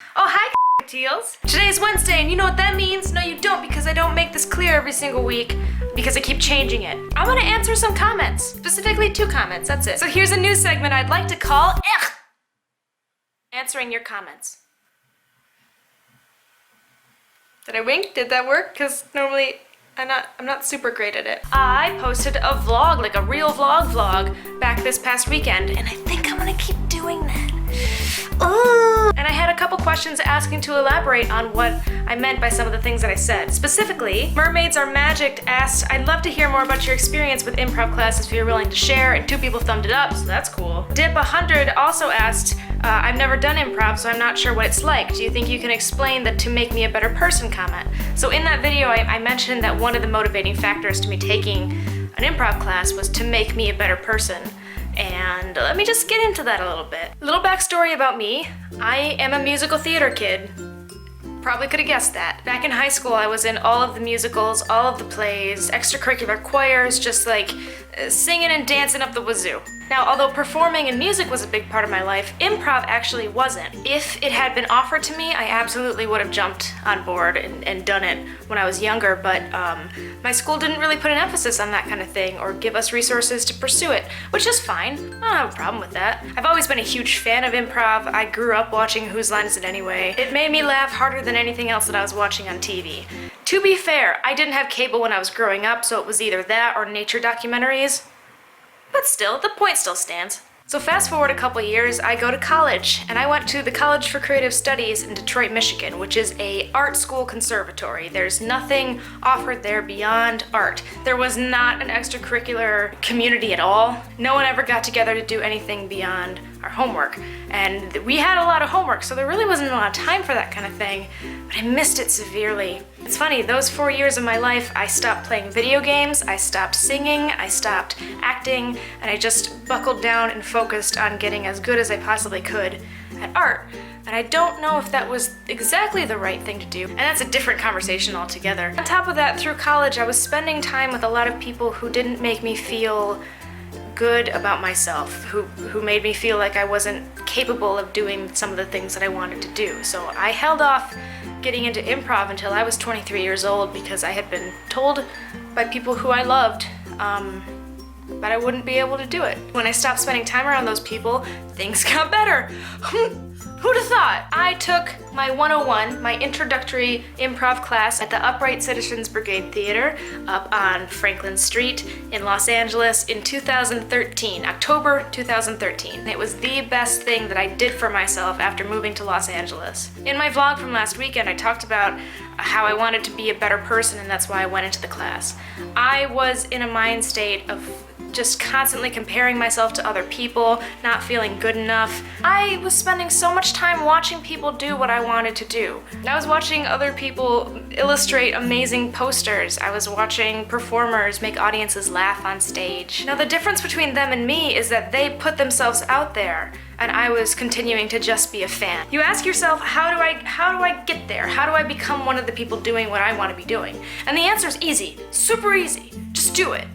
Oh, hi, teals. Today's Wednesday, and you know what that means? No, you don't, because I don't make this clear every single week, because I keep changing it. I'm gonna answer some comments, specifically 2 comments, that's it. So here's a new segment I'd like to call, Answering Your Comments. Did I wink? Did that work? Because normally I'm not super great at it. I posted a vlog, like a real vlog back this past weekend, and I think I'm gonna keep doing that. Ooh. And I had a couple questions asking to elaborate on what I meant by some of the things that I said. Specifically, Mermaids Are Magic asked, I'd love to hear more about your experience with improv classes if you're willing to share, and 2 people thumbed it up, so that's cool. Dip100 also asked, I've never done improv, so I'm not sure what it's like. Do you think you can explain the "to make me a better person" comment? So in that video, I mentioned that one of the motivating factors to me taking an improv class was to make me a better person. And let me just get into that a little bit. A little backstory about me. I am a musical theater kid. Probably could have guessed that. Back in high school, I was in all of the musicals, all of the plays, extracurricular choirs, just like singing and dancing up the wazoo. Now, although performing and music was a big part of my life, improv actually wasn't. If it had been offered to me, I absolutely would have jumped on board and done it when I was younger, but my school didn't really put an emphasis on that kind of thing or give us resources to pursue it, which is fine. I don't have a problem with that. I've always been a huge fan of improv. I grew up watching Whose Line Is It Anyway? It made me laugh harder than anything else that I was watching on TV. To be fair, I didn't have cable when I was growing up, so it was either that or nature documentaries. But still, the point still stands. So fast forward a couple years, I go to college, and I went to the College for Creative Studies in Detroit, Michigan, which is a art school conservatory. There's nothing offered there beyond art. There was not an extracurricular community at all. No one ever got together to do anything beyond our homework. And we had a lot of homework, so there really wasn't a lot of time for that kind of thing, but I missed it severely. It's funny, those 4 years of my life, I stopped playing video games, I stopped singing, I stopped acting, and I just buckled down and focused on getting as good as I possibly could at art. And I don't know if that was exactly the right thing to do, and that's a different conversation altogether. On top of that, through college, I was spending time with a lot of people who didn't make me feel good about myself, who made me feel like I wasn't capable of doing some of the things that I wanted to do. So I held off getting into improv until I was 23 years old because I had been told by people who I loved that I wouldn't be able to do it. When I stopped spending time around those people, things got better. Who'd have thought? I took my 101, my introductory improv class at the Upright Citizens Brigade Theater up on Franklin Street in Los Angeles in 2013, October 2013. It was the best thing that I did for myself after moving to Los Angeles. In my vlog from last weekend, I talked about how I wanted to be a better person, and that's why I went into the class. I was in a mind state of just constantly comparing myself to other people, not feeling good enough. I was spending so much time watching people do what I wanted to do. I was watching other people illustrate amazing posters. I was watching performers make audiences laugh on stage. Now the difference between them and me is that they put themselves out there, and I was continuing to just be a fan. You ask yourself, how do I get there? How do I become one of the people doing what I want to be doing? And the answer is easy, super easy. Just do it.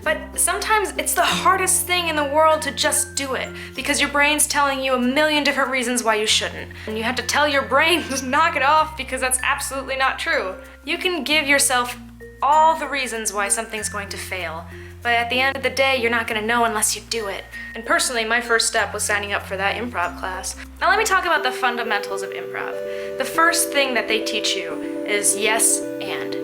But sometimes it's the hardest thing in the world to just do it because your brain's telling you a million different reasons why you shouldn't. And you have to tell your brain to knock it off because that's absolutely not true. You can give yourself all the reasons why something's going to fail, but at the end of the day, you're not going to know unless you do it. And personally, my first step was signing up for that improv class. Now let me talk about the fundamentals of improv. The first thing that they teach you is yes and.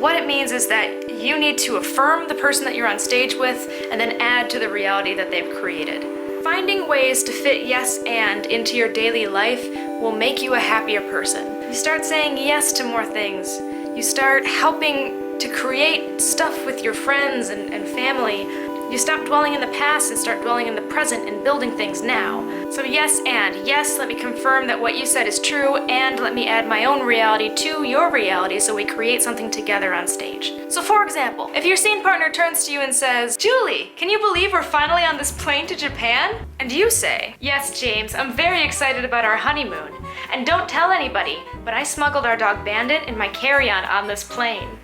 What it means is that you need to affirm the person that you're on stage with and then add to the reality that they've created. Finding ways to fit yes and into your daily life will make you a happier person. You start saying yes to more things. You start helping to create stuff with your friends and family. You stop dwelling in the past and start dwelling in the present and building things now. So yes and. Yes, let me confirm that what you said is true, and let me add my own reality to your reality so we create something together on stage. So for example, if your scene partner turns to you and says, Julie, can you believe we're finally on this plane to Japan? And you say, yes, James, I'm very excited about our honeymoon. And don't tell anybody, but I smuggled our dog Bandit in my carry-on on this plane.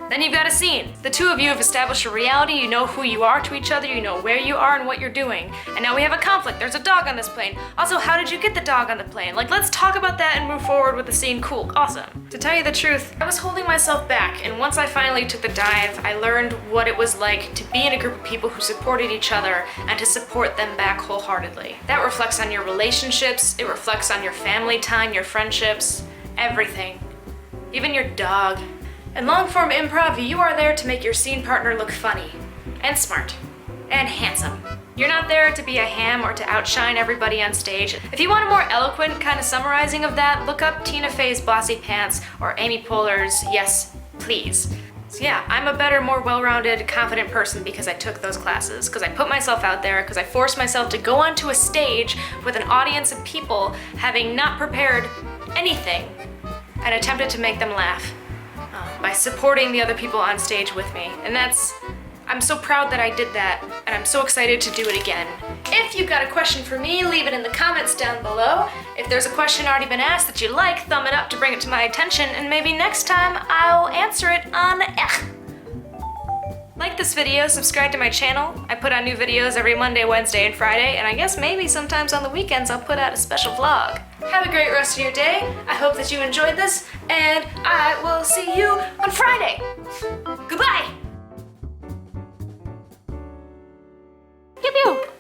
Then you've got a scene. The two of you have established a reality, you know who you are to each other, you know where you are and what you're doing. And now we have a conflict, there's a dog on this plane. Also, how did you get the dog on the plane? Like, let's talk about that and move forward with the scene. Cool, awesome. To tell you the truth, I was holding myself back, and once I finally took the dive, I learned what it was like to be in a group of people who supported each other and to support them back wholeheartedly. That reflects on your relationships, it reflects on your family time, your friendships, everything. Even your dog. In long-form improv, you are there to make your scene partner look funny, and smart, and handsome. You're not there to be a ham or to outshine everybody on stage. If you want a more eloquent kind of summarizing of that, look up Tina Fey's Bossy Pants or Amy Poehler's Yes, Please. So yeah, I'm a better, more well-rounded, confident person because I took those classes, because I put myself out there, because I forced myself to go onto a stage with an audience of people having not prepared anything and attempted to make them laugh. By supporting the other people on stage with me. And I'm so proud that I did that, and I'm so excited to do it again. If you've got a question for me, leave it in the comments down below. If there's a question already been asked that you like, thumb it up to bring it to my attention, and maybe next time I'll answer it on air. Like this video, subscribe to my channel. I put out new videos every Monday, Wednesday, and Friday, and I guess maybe sometimes on the weekends I'll put out a special vlog. Have a great rest of your day. I hope that you enjoyed this, and I will see you on Friday. Goodbye! Pew pew!